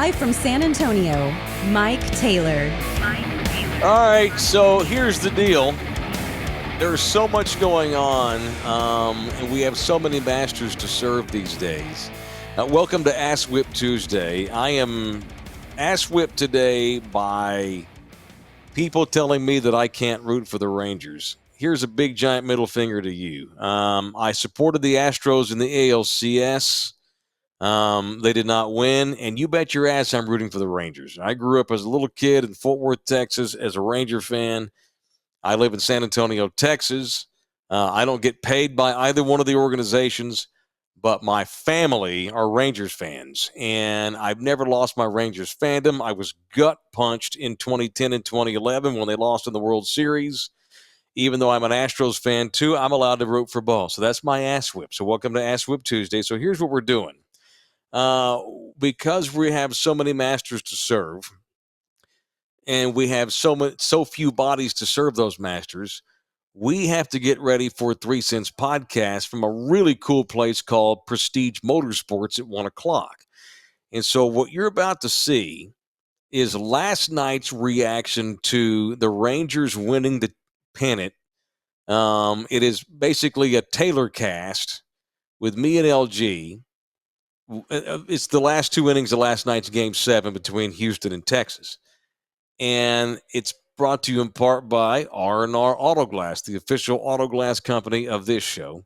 Live from San Antonio, Mike Taylor. All right, so here's the deal. There's so much going on, and we have so many masters to serve these days. Welcome to Ass Whip Tuesday. I am ass whipped today by people telling me that I can't root for the Rangers. Here's a big, giant middle finger to you. I supported the Astros in the ALCS. They did not win, and you bet your ass I'm rooting for the Rangers. I grew up as a little kid in Fort Worth, Texas, as a Ranger fan. I live in San Antonio, Texas. I don't get paid by either one of the organizations, but my family are Rangers fans, and I've never lost my Rangers fandom. I was gut punched in 2010 and 2011 when they lost in the World Series. Even though I'm an Astros fan, too, I'm allowed to root for ball. So that's my ass whip. So welcome to Ass Whip Tuesday. So here's what we're doing. Because we have so many masters to serve, and we have so few bodies to serve those masters, we have to get ready for 3 Cents Podcast from a really cool place called Prestige Motorsports at 1 o'clock. And so what you're about to see is last night's reaction to the Rangers winning the pennant. It is basically a Taylor cast with me and LG. It's the last 2 innings of last night's Game 7 between Houston and Texas. And it's brought to you in part by R&R Autoglass, the official auto glass company of this show.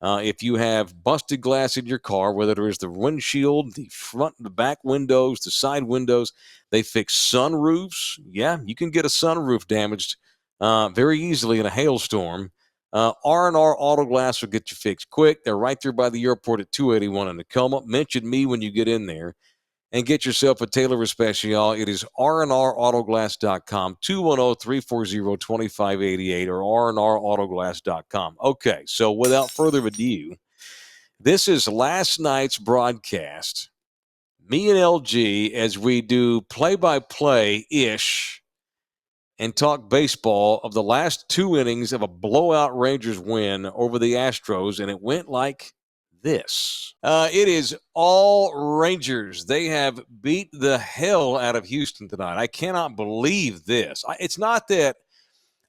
If you have busted glass in your car, whether it is the windshield, the front and the back windows, the side windows, they fix sunroofs. Yeah, you can get a sunroof damaged very easily in a hailstorm. R&R Autoglass will get you fixed quick. They're right there by the airport at 281 in Tacoma. Mention me when you get in there and get yourself a Taylor Especial. It is rnrautoglass.com, 210-340-2588, or rnrautoglass.com. Okay, so without further ado, this is last night's broadcast. Me and LG, as we do play-by-play-ish and talk baseball of the last 2 innings of a blowout Rangers win over the Astros, and it went like this. It is all Rangers. They have beat the hell out of Houston tonight. I cannot believe this. It's not that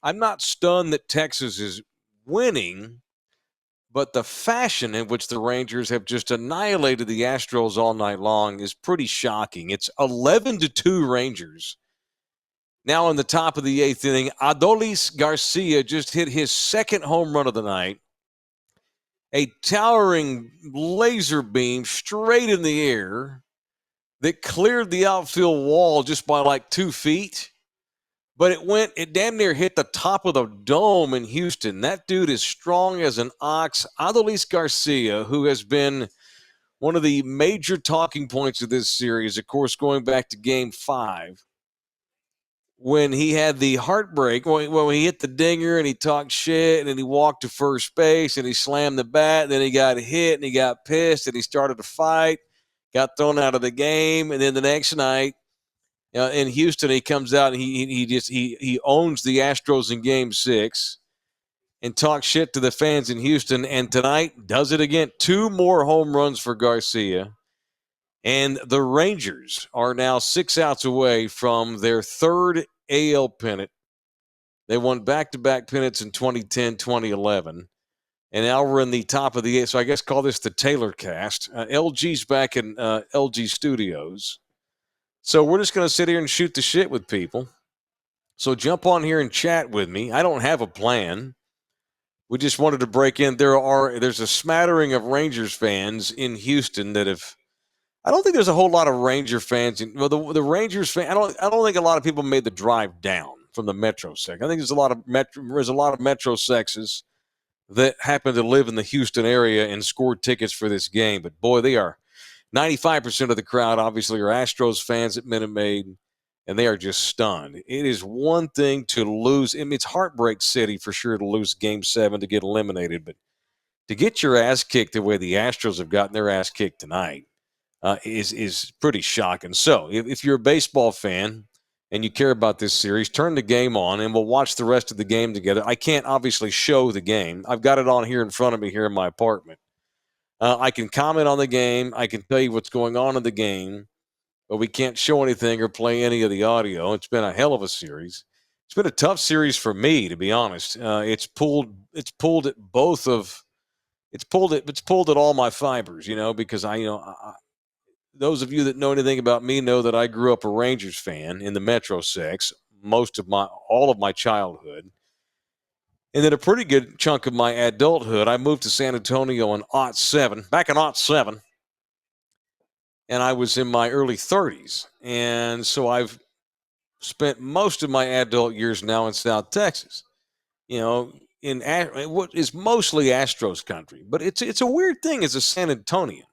I'm not stunned that Texas is winning, but the fashion in which the Rangers have just annihilated the Astros all night long is pretty shocking. It's 11-2 Rangers. Now in the top of the 8th inning, Adolis Garcia just hit his second home run of the night. A towering laser beam straight in the air that cleared the outfield wall just by like 2 feet. But it damn near hit the top of the dome in Houston. That dude is strong as an ox. Adolis Garcia, who has been one of the major talking points of this series, of course, going back to Game 5, when he had the heartbreak, when he hit the dinger and he talked shit and then he walked to first base and he slammed the bat, and then he got hit and he got pissed and he started to fight, got thrown out of the game, and then the next night in Houston he comes out and he owns the Astros in Game 6 and talks shit to the fans in Houston, and tonight does it again. 2 more home runs for Garcia. And the Rangers are now 6 outs away from their 3rd AL pennant. They won back-to-back pennants in 2010, 2011. And now we're in the top of the 8th. So I guess call this the Taylor cast. LG's back in LG Studios. So we're just going to sit here and shoot the shit with people. So jump on here and chat with me. I don't have a plan. We just wanted to break in. There's a smattering of Rangers fans in Houston that have. I don't think there's a whole lot of Ranger fans. The Rangers fan. I don't think a lot of people made the drive down from the Metro section. I think there's a lot of Metro sexes that happen to live in the Houston area and scored tickets for this game. But boy, they are 95% of the crowd. Obviously, are Astros fans at Minute Maid, and they are just stunned. It is one thing to lose. I mean, it's heartbreak city for sure to lose Game 7 to get eliminated, but to get your ass kicked the way the Astros have gotten their ass kicked tonight. Is pretty shocking. So if you're a baseball fan and you care about this series, turn the game on and we'll watch the rest of the game together. I can't obviously show the game. I've got it on here in front of me here in my apartment. I can comment on the game. I can tell you what's going on in the game. but we can't show anything or play any of the audio. It's been a hell of a series. It's been a tough series for me, to be honest. It's pulled at all my fibers, because those of you that know anything about me know that I grew up a Rangers fan in the Metro 6 all of my childhood. And then a pretty good chunk of my adulthood. I moved to San Antonio in back in '07, and I was in my early 30s. And so I've spent most of my adult years now in South Texas, in what is mostly Astros country. But it's a weird thing as a San Antonian.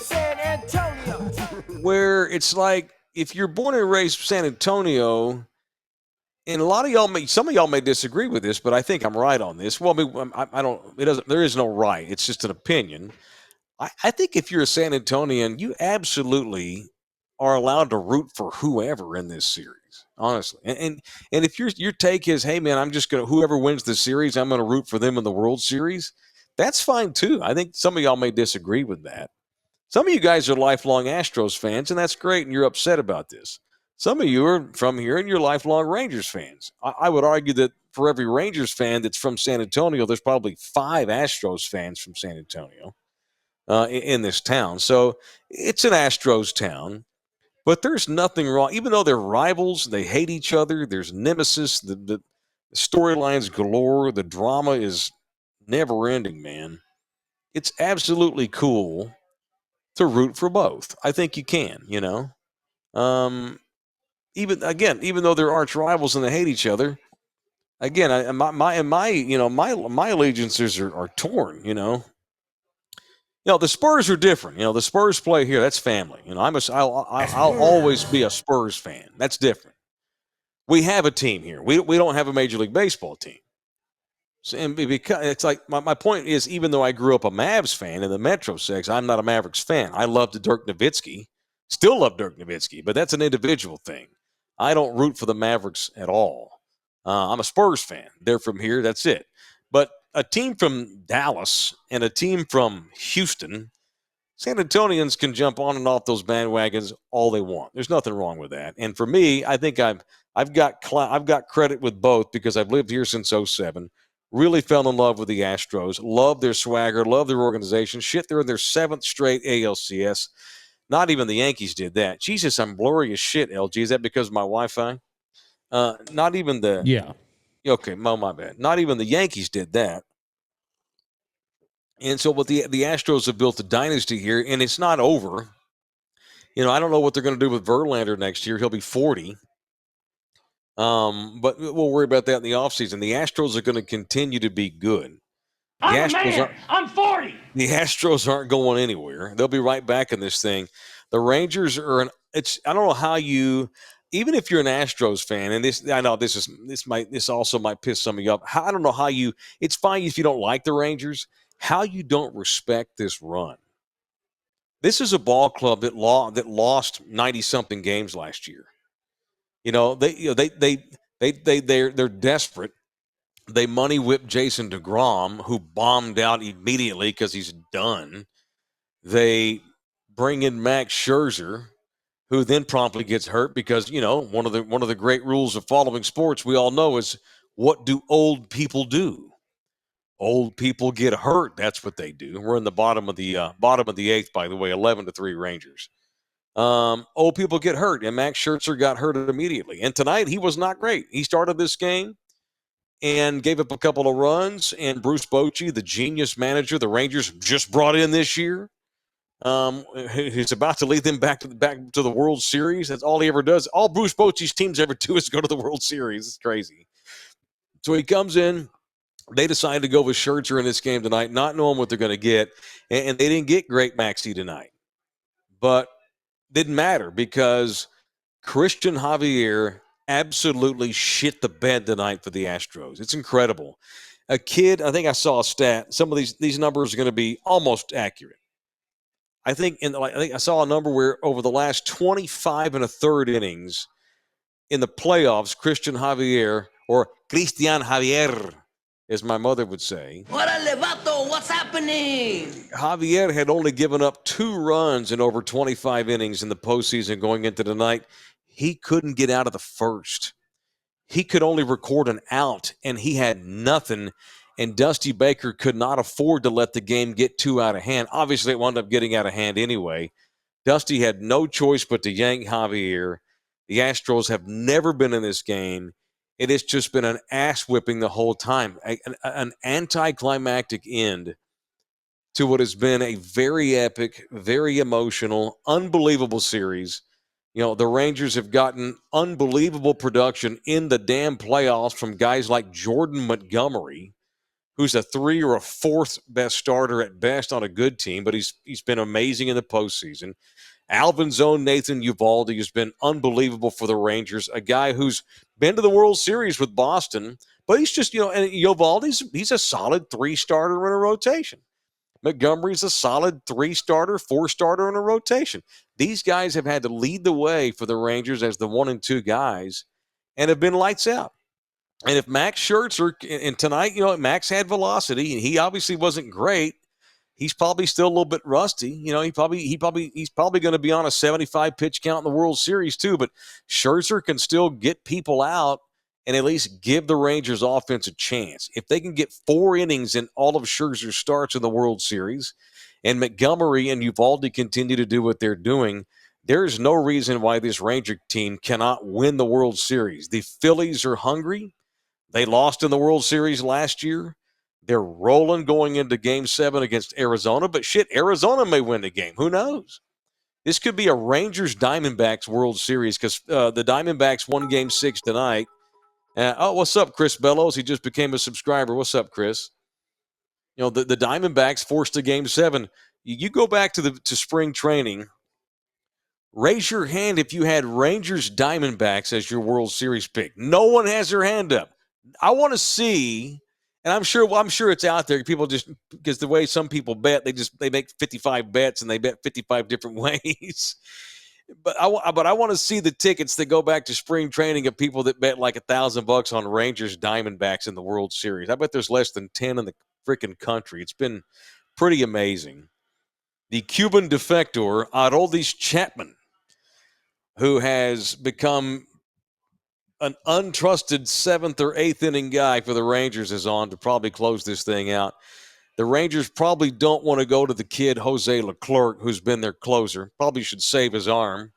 San Antonio. Where it's like, if you're born and raised San Antonio, and some of y'all may disagree with this, but I think I'm right on this. Well, there is no right. It's just an opinion. I think if you're a San Antonian, you absolutely are allowed to root for whoever in this series, honestly. And if your take is, hey man, whoever wins the series, I'm gonna root for them in the World Series, that's fine too. I think some of y'all may disagree with that. Some of you guys are lifelong Astros fans, and that's great, and you're upset about this. Some of you are from here, and you're lifelong Rangers fans. I would argue that for every Rangers fan that's from San Antonio, there's probably 5 Astros fans from San Antonio in this town. So it's an Astros town, but there's nothing wrong. Even though they're rivals, they hate each other, there's nemesis, the storylines galore, the drama is never ending, man. It's absolutely cool to root for both. I think you can, even though they're arch rivals and they hate each other. Again, my allegiances are torn. The Spurs are different. The Spurs play here. That's family. I'll always be a Spurs fan. That's different. We have a team here. We don't have a Major League Baseball team. So, and because it's like my point is, even though I grew up a Mavs fan in the Metro 6, I'm not a Mavericks fan. I love Dirk Nowitzki. Still love Dirk Nowitzki, but that's an individual thing. I don't root for the Mavericks at all. I'm a Spurs fan. They're from here. That's it. But a team from Dallas and a team from Houston, San Antonians can jump on and off those bandwagons all they want. There's nothing wrong with that. And for me, I think I've got credit with both because I've lived here since '07. Really fell in love with the Astros. Love their swagger. Love their organization. Shit, they're in their 7th straight ALCS. Not even the Yankees did that. Jesus, I'm blurry as shit, LG. Is that because of my Wi-Fi? Not even the... Yeah. Okay, my bad. Not even the Yankees did that. And so what the Astros have built a dynasty here, and it's not over. I don't know what they're going to do with Verlander next year. He'll be 40. But we'll worry about that in the offseason. The Astros are going to continue to be good. I'm a man. I'm 40. The Astros aren't going anywhere. They'll be right back in this thing. The Rangers are I don't know how you, even if you're an Astros fan, and this also might piss some of you up. I don't know how you, it's fine if you don't like the Rangers, how you don't respect this run. This is a ball club that lost 90-something games last year. They're desperate. They money whipped Jason DeGrom, who bombed out immediately because he's done. They bring in Max Scherzer, who then promptly gets hurt because one of the great rules of following sports we all know is, what do old people do? Old people get hurt. That's what they do. We're in the bottom of the 8th, by the way, 11-3 Rangers. Old people get hurt, and Max Scherzer got hurt immediately. And tonight, he was not great. He started this game and gave up a couple of runs, and Bruce Bochy, the genius manager the Rangers just brought in this year, who's about to lead them back to the World Series. That's all he ever does. All Bruce Bochy's teams ever do is go to the World Series. It's crazy. So he comes in. They decided to go with Scherzer in this game tonight, not knowing what they're going to get, and they didn't get great Maxey tonight. But didn't matter because Christian Javier absolutely shit the bed tonight for the Astros. It's incredible. A kid, I think I saw a stat. Some of these numbers are going to be almost accurate. I think I saw a number where over the last 25 1/3 innings in the playoffs, Christian Javier, or Christian Javier, as my mother would say. Órale, vato, what's happening? Javier had only given up 2 runs in over 25 innings in the postseason going into tonight. He couldn't get out of the first. He could only record an out, and he had nothing. And Dusty Baker could not afford to let the game get too out of hand. Obviously, it wound up getting out of hand anyway. Dusty had no choice but to yank Javier. The Astros have never been in this game. It has just been an ass whipping the whole time. An anticlimactic end to what has been a very epic, very emotional, unbelievable series. You know, the Rangers have gotten unbelievable production in the damn playoffs from guys like Jordan Montgomery, who's a 3 or a 4th best starter at best on a good team, but he's been amazing in the postseason. Alvin's own Nathan Eovaldi has been unbelievable for the Rangers, a guy who's been to the World Series with Boston, but he's just, and Eovaldi's he's a solid 3-starter in a rotation. Montgomery's a solid 3-starter, 4-starter in a rotation. These guys have had to lead the way for the Rangers as the 1 and 2 guys and have been lights out. And if Max Scherzer, and tonight, Max had velocity, and he obviously wasn't great. He's probably still a little bit rusty. He's probably going to be on a 75 pitch count in the World Series too. But Scherzer can still get people out and at least give the Rangers offense a chance. If they can get 4 innings in all of Scherzer's starts in the World Series, and Montgomery and Eovaldi continue to do what they're doing, there's no reason why this Ranger team cannot win the World Series. The Phillies are hungry. They lost in the World Series last year. They're rolling going into Game 7 against Arizona, but shit, Arizona may win the game. Who knows? This could be a Rangers-Diamondbacks World Series because the Diamondbacks won Game 6 tonight. What's up, Chris Bellows? He just became a subscriber. What's up, Chris? The Diamondbacks forced a Game 7. You go back to spring training. Raise your hand if you had Rangers-Diamondbacks as your World Series pick. No one has their hand up. I want to see, and I'm sure it's out there. People just, because the way some people bet, they make 55 bets and they bet 55 different ways. But I want to see the tickets that go back to spring training of people that bet like $1,000 on Rangers Diamondbacks in the World Series. I bet there's less than 10 in the freaking country. It's been pretty amazing. The Cuban defector, Aroldis Chapman, who has become an untrusted 7th or 8th inning guy for the Rangers, is on to probably close this thing out. The Rangers probably don't want to go to the kid Jose Leclerc, who's been their closer. Probably should save his arm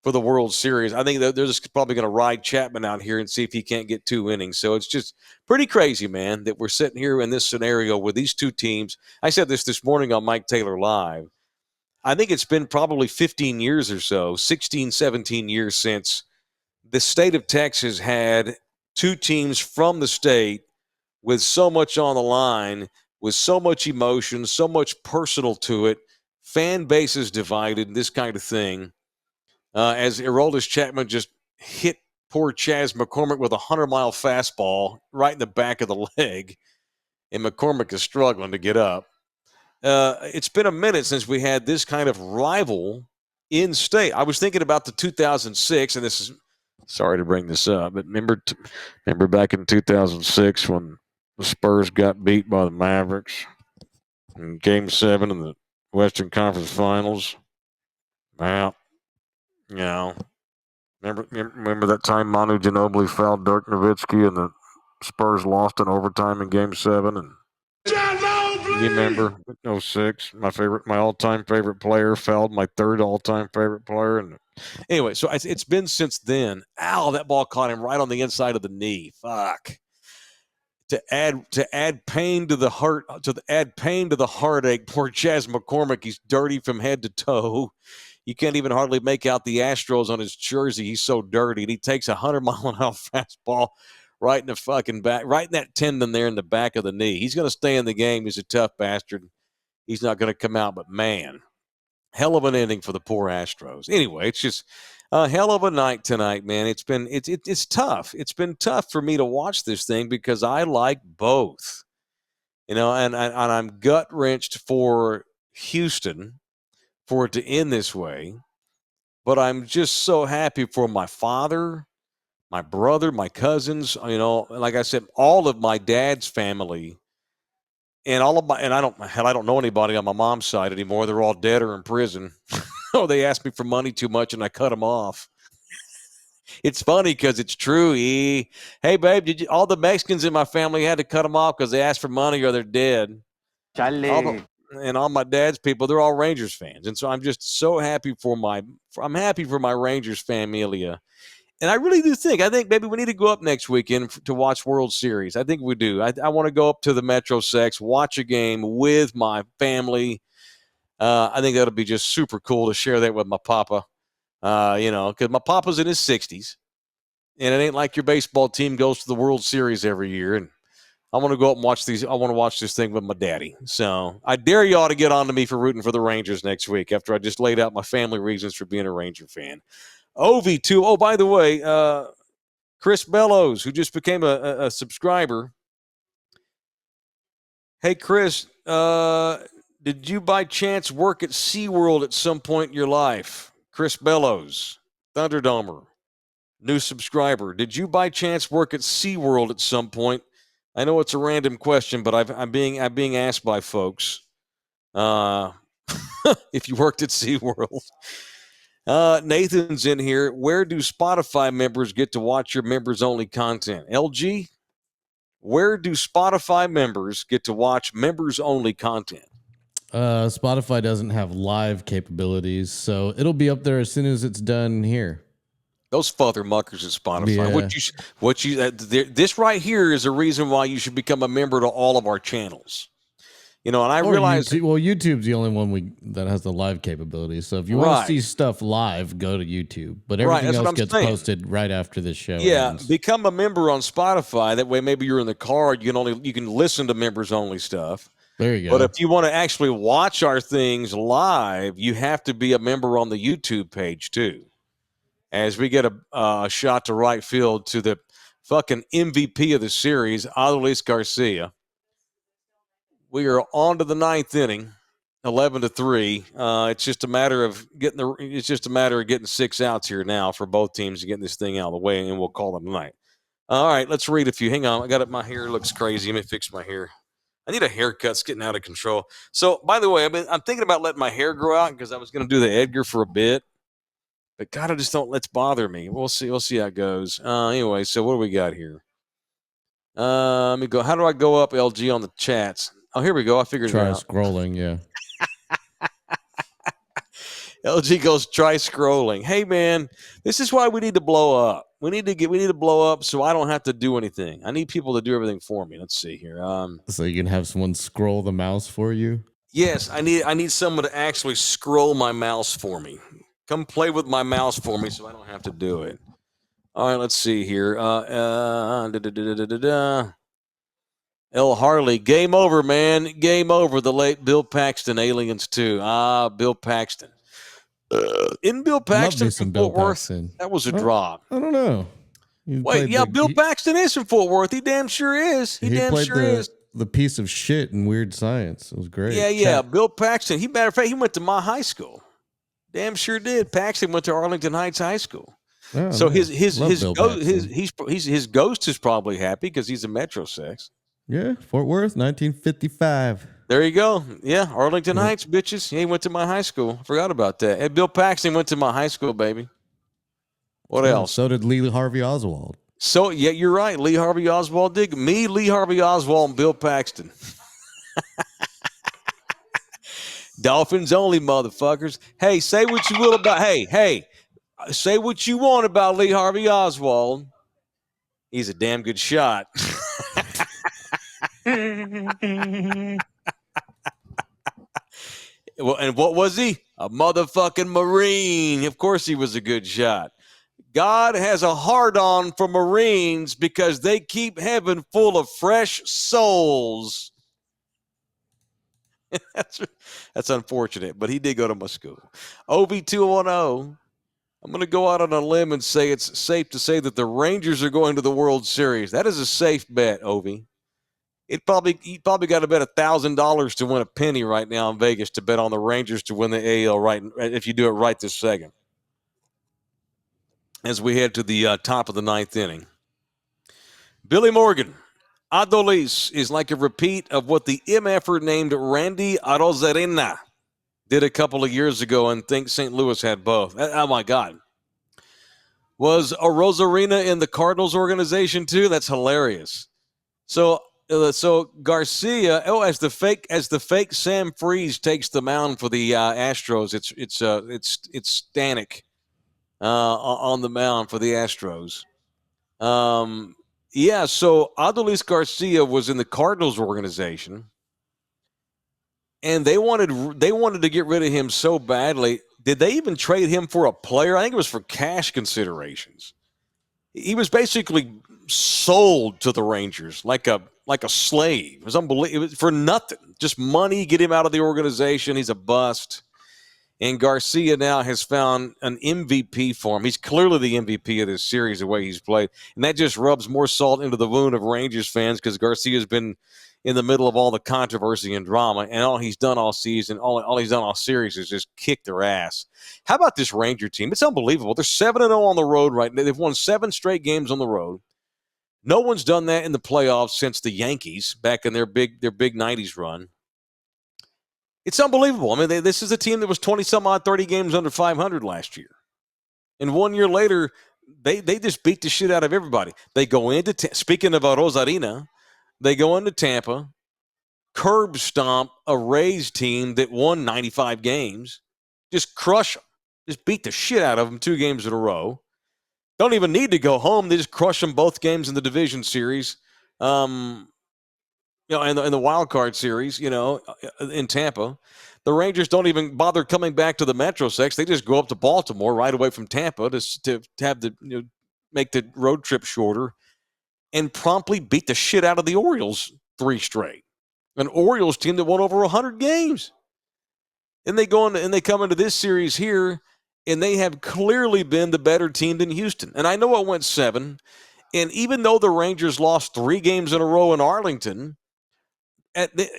for the World Series. I think they're just probably going to ride Chapman out here and see if he can't get 2 innings. So it's just pretty crazy, man, that we're sitting here in this scenario with these 2 teams. I said this morning on Mike Taylor Live. I think it's been probably 15 years or so, 16, 17 years since the state of Texas had 2 teams from the state with so much on the line, with so much emotion, so much personal to it, fan bases divided, this kind of thing. As Aroldis Chapman just hit poor Chas McCormick with a 100-mile fastball right in the back of the leg, and McCormick is struggling to get up. It's been a minute since we had this kind of rival in state. I was thinking about the 2006, and this is sorry to bring this up, but remember back in 2006 when the Spurs got beat by the Mavericks in Game 7 in the Western Conference Finals? Well, remember that time Manu Ginobili fouled Dirk Nowitzki and the Spurs lost in overtime in Game 7? And you remember 06, my all-time favorite player fouled my 3rd all-time favorite player. And anyway, so it's been since then. Ow, that ball caught him right on the inside of the knee. Fuck. To add pain to the heart, add pain to the heartache. Poor Chas McCormick, he's dirty from head to toe. You can't even hardly make out the Astros on his jersey. He's so dirty, and he takes a 100-mile-an-hour fastball right in the fucking back, right in that tendon there in the back of the knee. He's going to stay in the game. He's a tough bastard. He's not going to come out, but man, hell of an ending for the poor Astros. Anyway, it's just a hell of a night tonight, man. It's tough. It's been tough for me to watch this thing because I like both, and I'm gut wrenched for Houston for it to end this way, but I'm just so happy for my father, my brother, my cousins, like I said, all of my dad's family and I don't know anybody on my mom's side anymore. They're all dead or in prison. Oh, they asked me for money too much and I cut them off. It's funny because it's true. Hey, babe, all the Mexicans in my family had to cut them off because they asked for money or they're dead. All my dad's people, they're all Rangers fans. And so I'm just so happy I'm happy for my Rangers familia. And I really do think maybe we need to go up next weekend to watch World Series. I think we do. I want to go up to the Metro Sex, watch a game with my family. I think that'll be just super cool to share that with my papa. Because my papa's in his 60s. And it ain't like your baseball team goes to the World Series every year. And I want to go up and watch these. I want to watch this thing with my daddy. So I dare y'all to get on to me for rooting for the Rangers next week after I just laid out my family reasons for being a Ranger fan. OV2. Oh, by the way, Chris Bellows, who just became a subscriber. Hey, Chris, did you by chance work at SeaWorld at some point in your life? Chris Bellows, Thunderdomer, new subscriber. Did you by chance work at SeaWorld at some point? I know it's a random question, but I'm being asked by folks if you worked at SeaWorld. Nathan's in here. Where do Spotify members get to watch your members-only content? LG, where do Spotify members get to watch members-only content? Spotify doesn't have live capabilities, so it'll be up there as soon as it's done here. Those father muckers at Spotify. Yeah. This right here is a reason why you should become a member to all of our channels. And I realize YouTube's the only one that has the live capabilities. So if you want to see stuff live, go to YouTube. But everything else gets posted right after this show. Yeah, ends. become a member on Spotify. That way, maybe you're in the car. You can listen to members only stuff. There you go. But if you want to actually watch our things live, you have to be a member on the YouTube page too. As we get a shot to right field to the fucking MVP of the series, Adolis Garcia. We are on to the ninth inning, 11-3. It's just a matter of getting 6 outs here now for both teams to get this thing out of the way, and we'll call it a night. All right, let's read a few. Hang on, I got it. My hair looks crazy. Let me fix my hair. I need a haircut. It's getting out of control. So, by the way, I'm thinking about letting my hair grow out because I was going to do the Edgar for a bit. But God, I just don't let's bother me. We'll see how it goes. Anyway, so what do we got here? Let me go. How do I go up LG on the chats? Oh, here we go. I figured it out. Try scrolling, yeah. LG goes, try scrolling. Hey man, this is why we need to blow up. We need to blow up so I don't have to do anything. I need people to do everything for me. Let's see here. So you can have someone scroll the mouse for you? Yes, I need someone to actually scroll my mouse for me. Come play with my mouse for me so I don't have to do it. All right, let's see here. L. Harley, game over, man. Game over. The late Bill Paxton, Aliens 2. Bill Paxton. In Bill Paxton from Fort Worth? That was a drop. I don't know. Bill Paxton is from Fort Worth. He damn sure is. He damn sure is. The piece of shit in Weird Science. It was great. Yeah. Bill Paxton. Matter of fact, he went to my high school. Damn sure did. Paxton went to Arlington Heights High School. Oh, so his ghost is probably happy because he's a Metro Sex. Yeah, Fort Worth, 1955. There you go. Yeah, Arlington Heights, bitches. He went to my high school. Forgot about that. And Bill Paxton went to my high school, baby. What else? So did Lee Harvey Oswald. So, yeah, you're right. Lee Harvey Oswald did. Me, Lee Harvey Oswald, and Bill Paxton. Dolphins only, motherfuckers. Hey, say what you will about. Hey, say what you want about Lee Harvey Oswald. He's a damn good shot. Well, and what was he? A motherfucking Marine. Of course he was a good shot. God has a hard-on for Marines because they keep heaven full of fresh souls. That's unfortunate, but he did go to my school. OV210. I'm going to go out on a limb and say it's safe to say that the Rangers are going to the World Series. That is a safe bet, Ovi. You probably got to bet $1,000 to win a penny right now in Vegas to bet on the Rangers to win the AL right if you do it right this second. as we head to the top of the ninth inning. Billy Morgan, Adolis is like a repeat of what the MFer named Randy Arozarena did a couple of years ago, and think St. Louis had both. Oh, my God. Was Arozarena in the Cardinals organization, too? That's hilarious. So Garcia, as the fake Sam Freeze takes the mound for the Astros, it's Stanek on the mound for the Astros. So Adolis Garcia was in the Cardinals organization, and they wanted to get rid of him so badly. Did they even trade him for a player? I think it was for cash considerations. He was basically sold to the Rangers like a slave. It was unbelievable. It was for nothing, just money. Get him out of the organization. He's a bust. And Garcia now has found an MVP for him. He's clearly the MVP of this series, the way he's played. And that just rubs more salt into the wound of Rangers fans, because Garcia's been in the middle of all the controversy and drama, and all he's done all season, all he's done all series is just kick their ass. How about this Ranger team? It's unbelievable. They're 7-0 on the road right now. They've won 7 straight games on the road. No one's done that in the playoffs since the Yankees back in their big 90s run. It's unbelievable. I mean, this is a team that was 20-some-odd, 30 games under 500 last year. And 1 year later, they just beat the shit out of everybody. They go into speaking of Rosarina, they go into Tampa, curb stomp a Rays team that won 95 games, just crush them, just beat the shit out of them 2 games in a row. Don't even need to go home. They just crush them both games in the division series. And the wild card series, in Tampa. The Rangers don't even bother coming back to the Metro-Sex. They just go up to Baltimore right away from Tampa to have make the road trip shorter, and promptly beat the shit out of the Orioles 3 straight. An Orioles team that won over 100 games. And they come into this series here, and they have clearly been the better team than Houston. And I know it went 7. And even though the Rangers lost 3 games in a row in Arlington,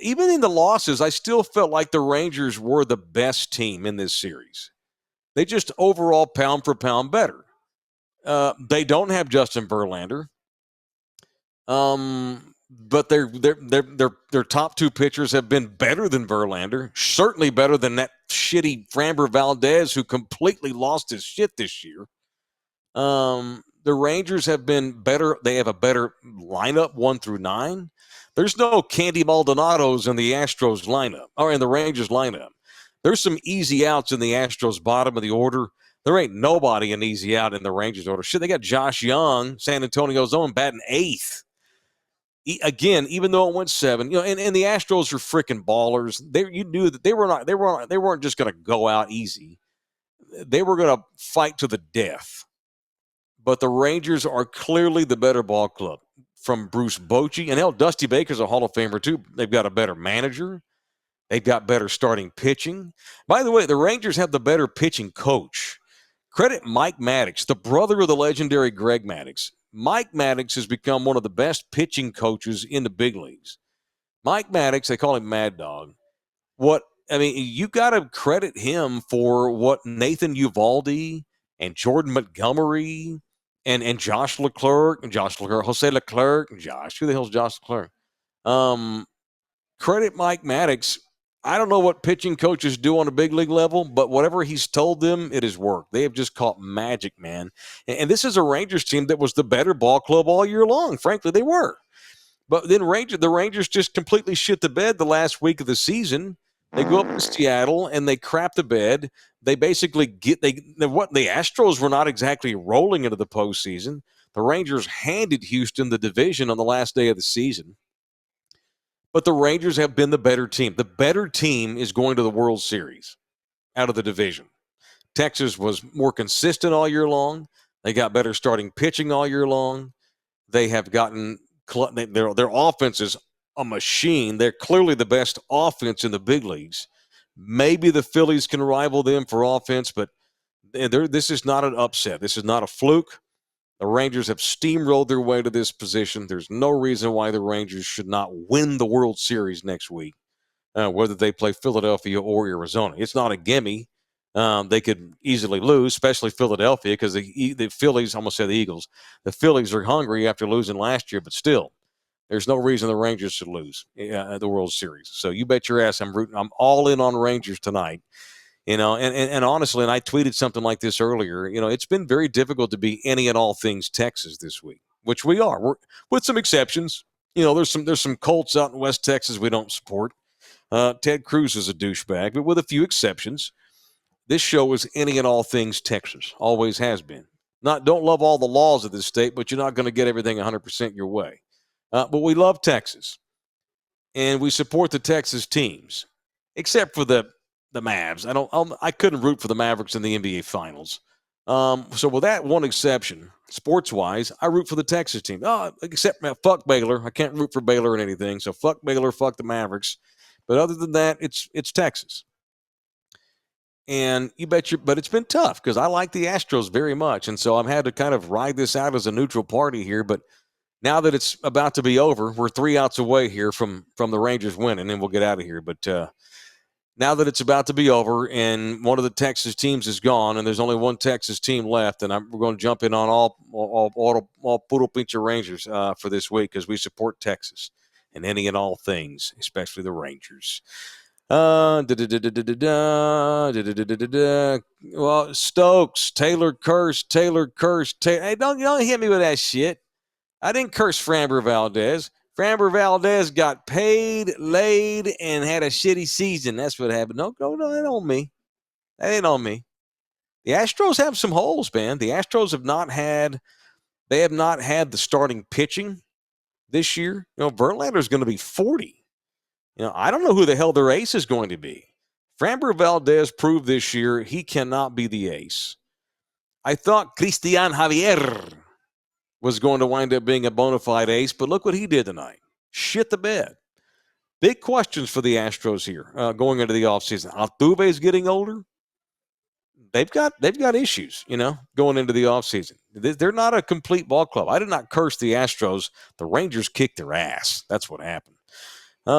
even in the losses, I still felt like the Rangers were the best team in this series. They just overall pound for pound better. They don't have Justin Verlander. But their top 2 pitchers have been better than Verlander, certainly better than that shitty Framber Valdez, who completely lost his shit this year. The Rangers have been better. They have a better lineup 1 through 9. There's no Candy Maldonados in the Astros lineup or in the Rangers lineup. There's some easy outs in the Astros bottom of the order. There ain't nobody an easy out in the Rangers order. Shit, they got Josh Young, San Antonio's own, batting 8th. Again, even though it went 7, and the Astros are freaking ballers. You knew that they weren't just going to go out easy. They were going to fight to the death. But the Rangers are clearly the better ball club. From Bruce Bochy, and Dusty Baker's a Hall of Famer too. They've got a better manager. They've got better starting pitching. By the way, the Rangers have the better pitching coach. Credit Mike Maddox, the brother of the legendary Greg Maddox. Mike Maddox has become one of the best pitching coaches in the big leagues. Mike Maddox, they call him Mad Dog. You got to credit him for what Nathan Eovaldi and Jordan Montgomery and Jose Leclerc, who the hell's Josh Leclerc? Credit Mike Maddox. I don't know what pitching coaches do on a big league level, but whatever he's told them, it has worked. They have just caught magic, man. And this is a Rangers team that was the better ball club all year long. Frankly, they were. But then the Rangers just completely shit the bed the last week of the season. They go up to Seattle and they crap the bed. They basically the Astros were not exactly rolling into the postseason. The Rangers handed Houston the division on the last day of the season. But the Rangers have been the better team. The better team is going to the World Series out of the division. Texas was more consistent all year long. They got better starting pitching all year long. They have gotten their offense is a machine. They're clearly the best offense in the big leagues. Maybe the Phillies can rival them for offense, but this is not an upset. This is not a fluke. The Rangers have steamrolled their way to this position. There's no reason why the Rangers should not win the World Series next week, whether they play Philadelphia or Arizona. It's not a gimme. They could easily lose, especially Philadelphia, because the Phillies, I almost said the Eagles, the Phillies are hungry after losing last year, but still, there's no reason the Rangers should lose the World Series. So you bet your ass I'm all in on Rangers tonight. And honestly, and I tweeted something like this earlier, it's been very difficult to be any and all things Texas this week, which we are. We're, with some exceptions. There's some Colts out in West Texas we don't support. Ted Cruz is a douchebag, but with a few exceptions. This show is any and all things Texas. Always has been. Don't love all the laws of this state, but you're not going to get everything 100% your way. But we love Texas. And we support the Texas teams, except for the Mavs. I couldn't root for the Mavericks in the NBA Finals. So with that one exception, sports-wise, I root for the Texas team. Except fuck Baylor. I can't root for Baylor in anything. So fuck Baylor, fuck the Mavericks. But other than that, it's Texas. And but it's been tough because I like the Astros very much. And so I've had to kind of ride this out as a neutral party here. But now that it's about to be over, we're 3 outs away here from the Rangers winning, and we'll get out of here. But now that it's about to be over and one of the Texas teams is gone and there's only one Texas team left, and we're going to jump in on all puro pinche Rangers for this week because we support Texas and any and all things, especially the Rangers. Well, Stokes, Taylor cursed. Hey, don't hit me with that shit. I didn't curse Framber Valdez. Framber Valdez got paid, laid, and had a shitty season. That's what happened. No, that ain't on me. That ain't on me. The Astros have some holes, man. The Astros have not had the starting pitching this year. Verlander's going to be 40. I don't know who the hell their ace is going to be. Framber Valdez proved this year he cannot be the ace. I thought Cristian Javier was going to wind up being a bona fide ace, but look what he did tonight. Shit the bed. Big questions for the Astros here going into the offseason. Altuve is getting older. They've got issues, going into the offseason. They're not a complete ball club. I did not curse the Astros. The Rangers kicked their ass. That's what happened. Did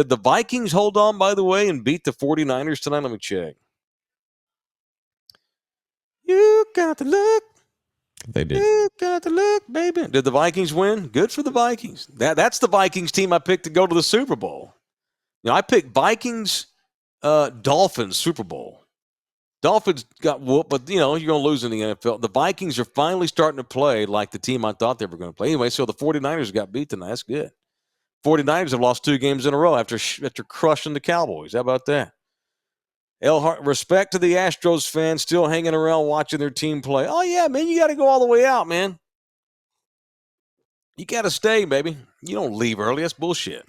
the Vikings hold on, by the way, and beat the 49ers tonight? Let me check. You got the look. They did. You got the look, baby. Did the Vikings win? Good for the Vikings. That's the Vikings team I picked to go to the Super Bowl. I picked Vikings, Dolphins Super Bowl. Dolphins got whooped, but, you're going to lose in the NFL. The Vikings are finally starting to play like the team I thought they were going to play. Anyway, so the 49ers got beat tonight. That's good. 49ers have lost 2 games in a row after crushing the Cowboys. How about that? Respect to the Astros fans still hanging around watching their team play. Oh, yeah, man, you got to go all the way out, man. You got to stay, baby. You don't leave early. That's bullshit.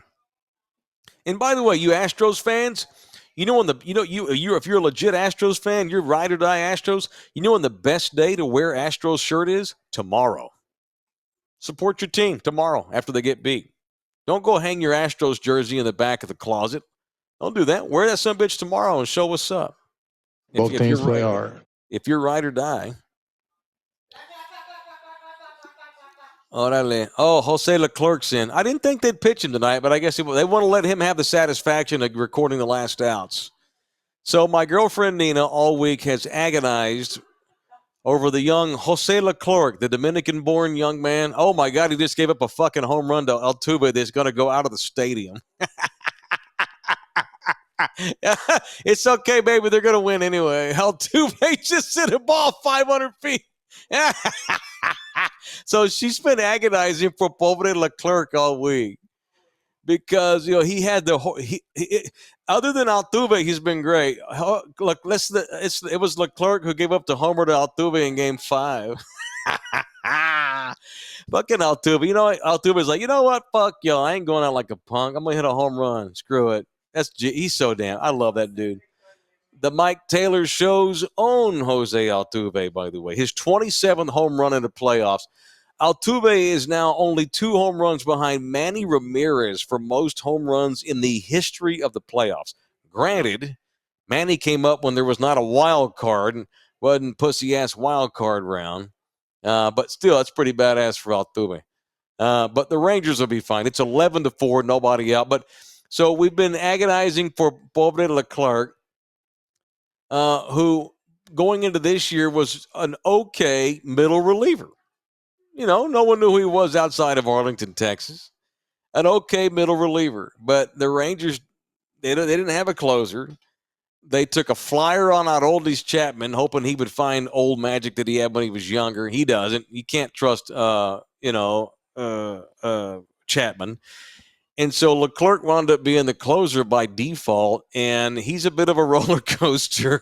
And by the way, you Astros fans, if you're a legit Astros fan, you're ride or die Astros, when the best day to wear Astros shirt is? Tomorrow. Support your team tomorrow after they get beat. Don't go hang your Astros jersey in the back of the closet. Don't do that. Wear that sumbitch tomorrow and show what's up. Both things play hard. If you're ride or die. Oh, Jose Leclerc's in. I didn't think they'd pitch him tonight, but I guess they want to let him have the satisfaction of recording the last outs. So my girlfriend Nina all week has agonized over the young Jose Leclerc, the Dominican-born young man. Oh, my God, he just gave up a fucking home run to Altuve that's going to go out of the stadium. It's okay, baby. They're going to win anyway. Altuve just hit a ball 500 feet. So she's been agonizing for Pobre Leclerc all week because he had other than Altuve, he's been great. Look, it was Leclerc who gave up the homer to Altuve in Game 5. Fucking Altuve. Altuve's like, you know what? Fuck y'all. I ain't going out like a punk. I'm gonna hit a home run. Screw it. He's so damn. I love that dude. The Mike Taylor Show's own Jose Altuve, by the way. His 27th home run in the playoffs. Altuve is now only 2 home runs behind Manny Ramirez for most home runs in the history of the playoffs. Granted, Manny came up when there was not a wild card and wasn't pussy-ass wild card round. But still, that's pretty badass for Altuve. But the Rangers will be fine. It's 11-4, nobody out. But So we've been agonizing for Pobre Leclerc, who going into this year was an okay middle reliever. No one knew who he was outside of Arlington, Texas. An okay middle reliever. But the Rangers, they didn't have a closer. They took a flyer on out Oldies Chapman, hoping he would find old magic that he had when he was younger. He doesn't. You can't trust, Chapman. And so Leclerc wound up being the closer by default, and he's a bit of a roller coaster.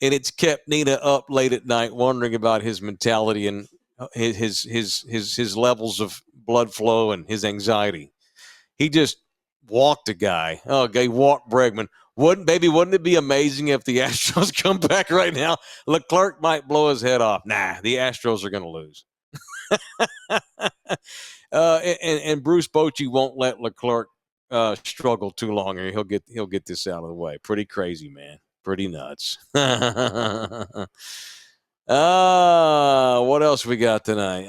And it's kept Nina up late at night wondering about his mentality and his levels of blood flow and his anxiety. He just walked a guy. Oh, he walked Bregman. Wouldn't it be amazing if the Astros come back right now? Leclerc might blow his head off. Nah, the Astros are going to lose. And Bruce Bochy won't let Leclerc struggle too long, or he'll get this out of the way. Pretty crazy, man. Pretty nuts. What else we got tonight?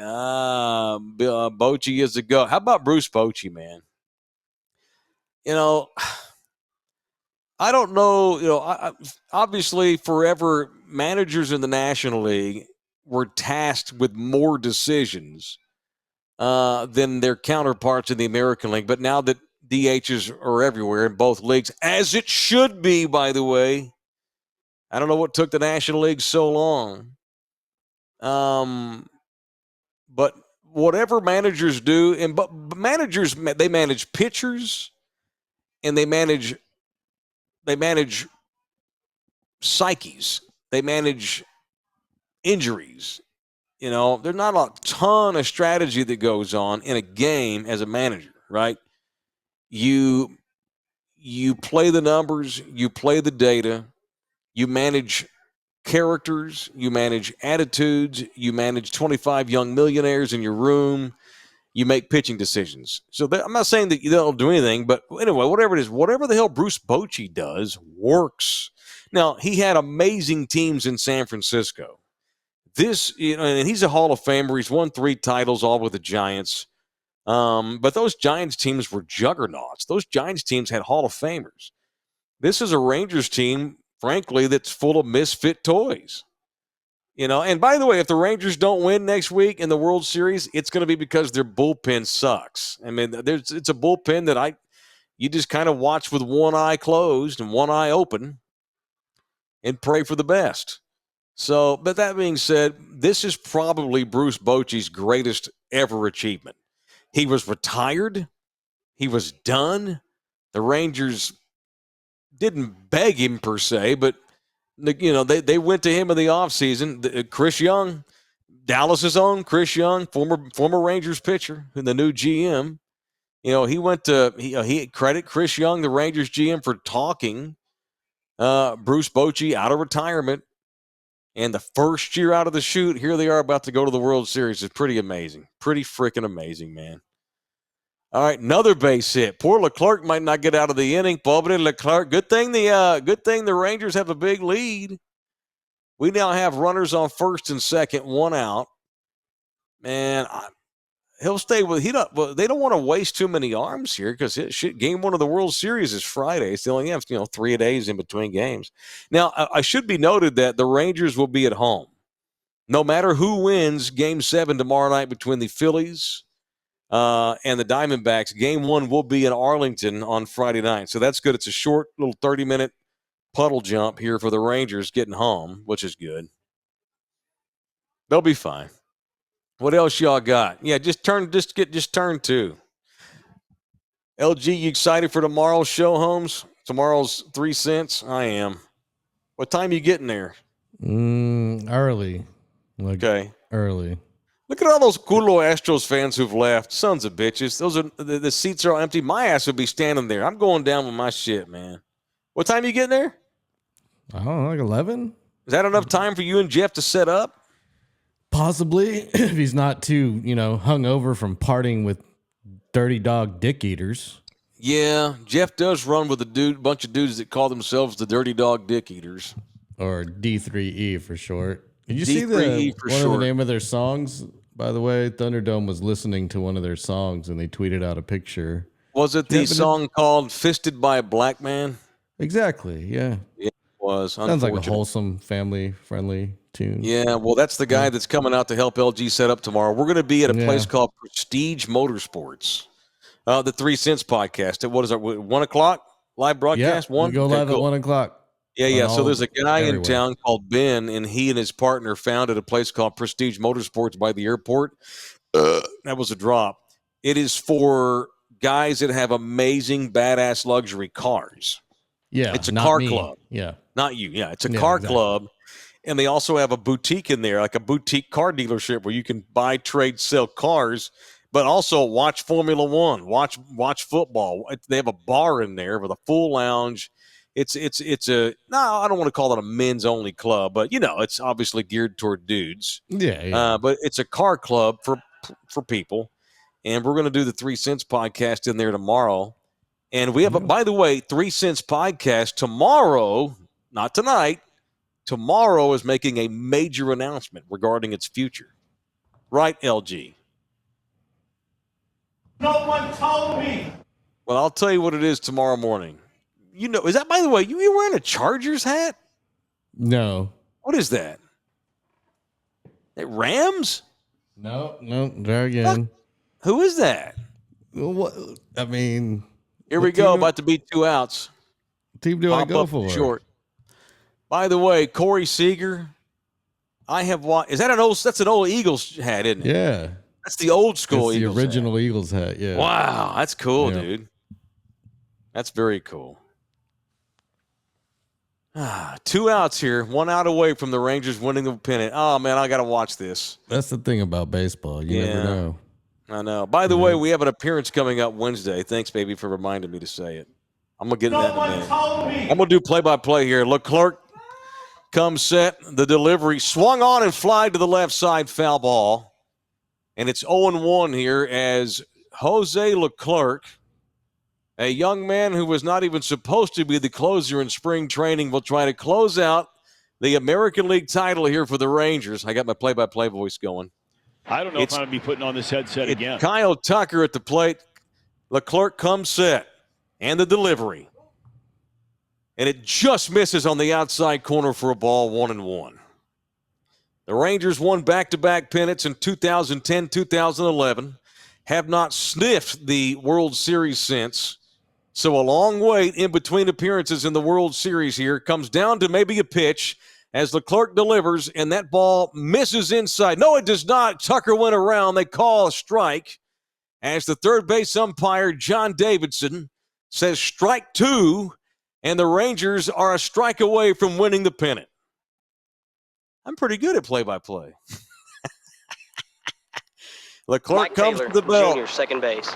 Bochy is a go. How about Bruce Bochy, man? I don't know. Obviously, forever managers in the National League were tasked with more decisions than their counterparts in the American League. But now that DHs are everywhere in both leagues, as it should be, by the way. I don't know what took the National League so long. But whatever managers do, but managers, they manage pitchers and they manage psyches. They manage injuries. There's not a ton of strategy that goes on in a game as a manager, right? You play the numbers, you play the data, you manage characters, you manage attitudes, you manage 25 young millionaires in your room, you make pitching decisions. So I'm not saying that you don't do anything, but anyway, whatever it is, whatever the hell Bruce Bochy does works. Now, he had amazing teams in San Francisco. And he's a Hall of Famer. He's won 3 titles, all with the Giants. But those Giants teams were juggernauts. Those Giants teams had Hall of Famers. This is a Rangers team, frankly, that's full of misfit toys. And by the way, if the Rangers don't win next week in the World Series, it's going to be because their bullpen sucks. I mean, it's a bullpen that you just kind of watch with one eye closed and one eye open and pray for the best. So, but that being said, this is probably Bruce Bochy's greatest ever achievement. He was retired. He was done. The Rangers didn't beg him per se, but they went to him in the offseason. Chris Young, Dallas's own Chris Young, former Rangers pitcher, and the new GM. He went to he credit Chris Young, the Rangers GM, for talking Bruce Bochy out of retirement. And the first year out of the chute, here they are about to go to the World Series. It's pretty amazing. Pretty freaking amazing, man. All right, another base hit. Poor Leclerc might not get out of the inning. Pobre Leclerc. Good thing the Rangers have a big lead. We now have runners on first and second, 1 out. Man, he'll stay with. They don't want to waste too many arms here because game 1 of the World Series is Friday. They only have 3 days in between games. Now, I should be noted that the Rangers will be at home, no matter who wins Game 7 tomorrow night between the Phillies and the Diamondbacks. Game 1 will be in Arlington on Friday night, so that's good. It's a short little 30-minute puddle jump here for the Rangers getting home, which is good. They'll be fine. What else y'all got? Yeah, just turn 2. LG, you excited for tomorrow's show, Holmes? Tomorrow's 3 cents? I am. What time you getting there? Early. Okay. Early. Look at all those culo Astros fans who've left. Sons of bitches. Those are the seats are all empty. My ass would be standing there. I'm going down with my shit, man. What time you getting there? I don't know, like 11? Is that enough time for you and Jeff to set up? Possibly, if he's not too, hung over from partying with dirty dog dick eaters. Yeah, Jeff does run with a bunch of dudes that call themselves the dirty dog dick eaters. Or D3E for short. Did you see of the name of their songs? By the way, Thunderdome was listening to one of their songs and they tweeted out a picture. Was it the song called Fisted by a Black Man? Exactly, yeah. It was. Sounds like a wholesome, family-friendly tune. Yeah, well, that's the guy that's coming out to help LG set up tomorrow. We're going to be at a place called Prestige Motorsports, the 3 Cents podcast. What is it, 1 o'clock live broadcast? Yeah, we go live at 1 o'clock. Yeah. So there's a guy in town called Ben, and he and his partner founded a place called Prestige Motorsports by the airport. That was a drop. It is for guys that have amazing, badass luxury cars. Yeah, it's a car club. Yeah, not you. Yeah, it's a car club, and they also have a boutique in there, like a boutique car dealership where you can buy, trade, sell cars, but also watch Formula One, watch football. They have a bar in there with a full lounge. It's a I don't want to call it a men's only club, but it's obviously geared toward dudes. Yeah. But it's a car club for people, and we're going to do the 3 Cents podcast in there tomorrow. And we have, by the way, 3 Cents podcast tomorrow, not tonight. Tomorrow is making a major announcement regarding its future. Right, LG? No one told me. Well, I'll tell you what it is tomorrow morning. Is that, by the way, you wearing a Chargers hat? No. What is that? Rams? No, there again. Who is that? What? I mean... Here we go, about to be 2 outs. Team do I go for? Short. By the way, Corey Seager, I have watched. Is that that's an old Eagles hat, isn't it? Yeah. That's the old school it's Eagles the original hat. Eagles hat, yeah. Wow, that's cool, dude. That's very cool. 2 outs here, 1 out away from the Rangers winning the pennant. Oh, man, I got to watch this. That's the thing about baseball. You never know. I know. By the way, we have an appearance coming up Wednesday. Thanks, baby, for reminding me to say it. I'm going to get in that in a minute. I'm going to do play-by-play here. Leclerc comes set. The delivery swung on and fly to the left side, foul ball. And it's 0-1 here as Jose Leclerc, a young man who was not even supposed to be the closer in spring training, will try to close out the American League title here for the Rangers. I got my play-by-play voice going. I don't know if I'm going to be putting on this headset again. Kyle Tucker at the plate. Leclerc comes set. And the delivery. And it just misses on the outside corner for a ball, 1-1. The Rangers won back-to-back pennants in 2010, 2011. Have not sniffed the World Series since. So a long wait in between appearances in the World Series here. Comes down to maybe a pitch as Leclerc delivers, and that ball misses inside. No, it does not. Tucker went around. They call a strike as the third base umpire, John Davidson, says strike 2, and the Rangers are a strike away from winning the pennant. I'm pretty good at play-by-play. Leclerc Mike comes Taylor, to the belt. Junior, second base.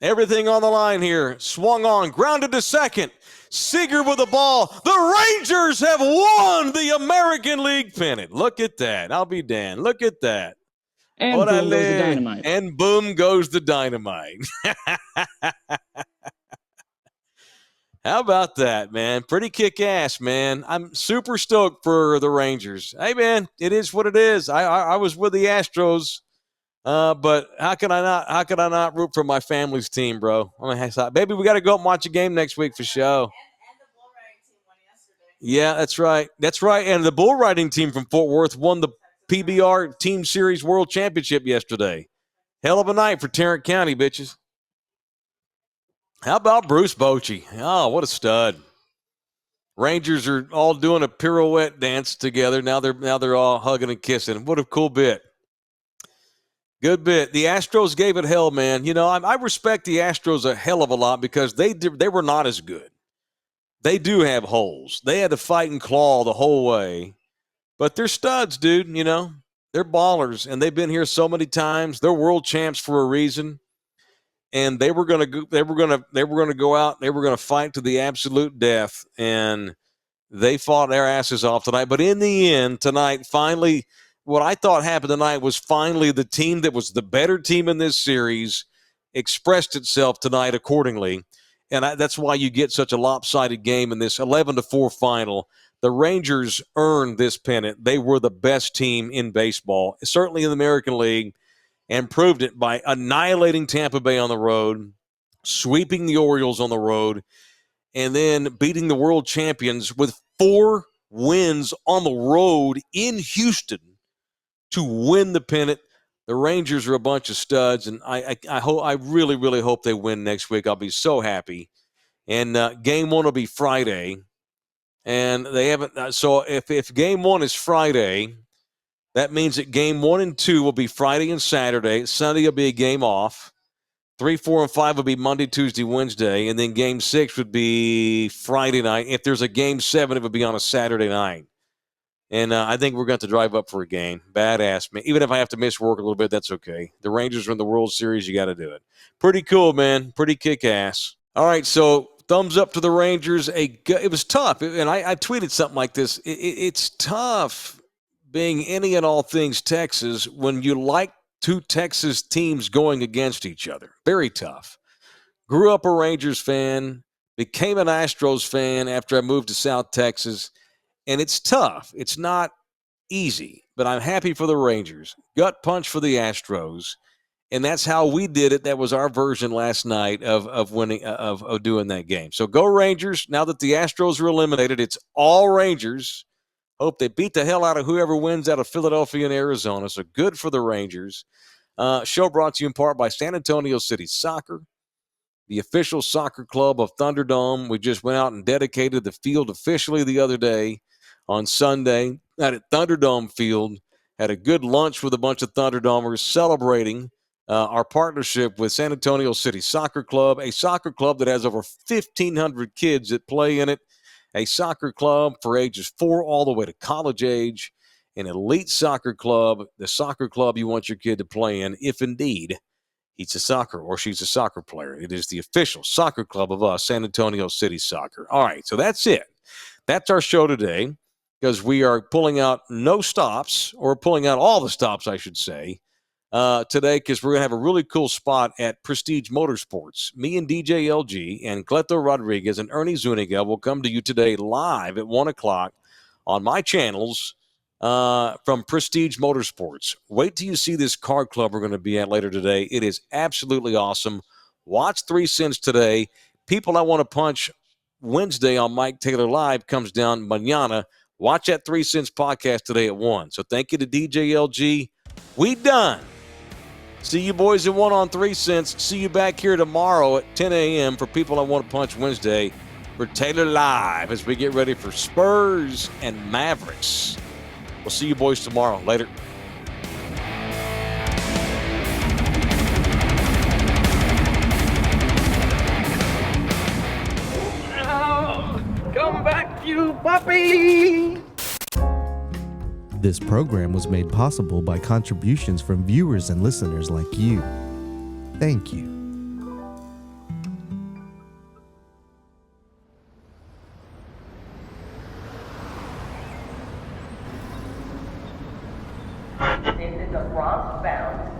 Everything on the line here. Swung on, grounded to second. Seager with the ball. The Rangers have won the American League pennant. Look at that. I'll be damned. Look at that. And boom goes the dynamite. And boom goes the dynamite. How about that, man? Pretty kick-ass, man. I'm super stoked for the Rangers. Hey, man, it is what it is. I was with the Astros, but how can I not root for my family's team, bro? Baby, we got to go up and watch a game next week for sure. And the bull riding team won yesterday. Yeah, that's right. That's right. And the bull riding team from Fort Worth won the PBR Team Series World Championship yesterday. Hell of a night for Tarrant County, bitches. How about Bruce Bochy? Oh, what a stud. Rangers are all doing a pirouette dance together. Now they're all hugging and kissing. What a cool bit. Good bit. The Astros gave it hell, man. You know, I respect the Astros a hell of a lot because they were not as good. They do have holes. They had to fight and claw the whole way. But they're studs, dude, you know. They're ballers, and they've been here so many times. They're world champs for a reason. And they were going to go out. They were going to fight to the absolute death, and they fought their asses off tonight. But in the end, tonight, finally, what I thought happened tonight was finally the team that was the better team in this series expressed itself tonight accordingly, and that's why you get such a lopsided game in this 11-4 final. The Rangers earned this pennant. They were the best team in baseball, certainly in the American League. and proved it by annihilating Tampa Bay on the road, sweeping the Orioles on the road, and then beating the world champions with 4 wins on the road in Houston to win the pennant. The Rangers are a bunch of studs, and I really, really hope they win next week. I'll be so happy. And game 1 will be Friday, and they haven't. So if game 1 is Friday, that means that game 1 and 2 will be Friday and Saturday. Sunday will be a game off. 3, 4, and 5 would be Monday, Tuesday, Wednesday, and then game 6 would be Friday night. If there's a game 7, it would be on a Saturday night. And I think we're going to drive up for a game. Badass, man. Even if I have to miss work a little bit, that's okay. The Rangers are in the World Series. You got to do it. Pretty cool, man. Pretty kick-ass. All right, so thumbs up to the Rangers. It was tough, and I tweeted something like this. It's tough being any and all things Texas when you like 2 Texas teams going against each other. Very tough. Grew up a Rangers fan, became an Astros fan after I moved to South Texas. And it's tough. It's not easy, but I'm happy for the Rangers. Gut punch for the Astros. And that's how we did it. That was our version last night of winning, of doing that game. So go Rangers. Now that the Astros are eliminated, it's all Rangers. Hope they beat the hell out of whoever wins out of Philadelphia and Arizona. So good for the Rangers. Show brought to you in part by San Antonio City Soccer, the official soccer club of Thunderdome. We just went out and dedicated the field officially the other day on Sunday out at Thunderdome Field. Had a good lunch with a bunch of Thunderdomers celebrating our partnership with San Antonio City Soccer Club, a soccer club that has over 1,500 kids that play in it, a soccer club for ages 4 all the way to college age, an elite soccer club, the soccer club you want your kid to play in if indeed he's a soccer or she's a soccer player. It is the official soccer club of us, San Antonio City Soccer. All right, so that's it. That's our show today because we are pulling out no stops, or pulling out all the stops, I should say, today, because we're going to have a really cool spot at Prestige Motorsports. Me and DJ LG and Cleto Rodriguez and Ernie Zuniga will come to you today live at 1 o'clock on my channels from Prestige Motorsports. Wait till you see this car club we're going to be at later today. It is absolutely awesome. Watch 3 Cents today. People I Want to Punch Wednesday on Mike Taylor Live comes down mañana. Watch that 3 Cents podcast today at 1. So thank you to DJ LG. We done. See you boys at 1 on 3 Cents. See you back here tomorrow at 10 a.m. for People I Want to Punch Wednesday for Taylor Live as we get ready for Spurs and Mavericks. We'll see you boys tomorrow. Later. Come back, you puppy! This program was made possible by contributions from viewers and listeners like you. Thank you. This is a Bronx-bound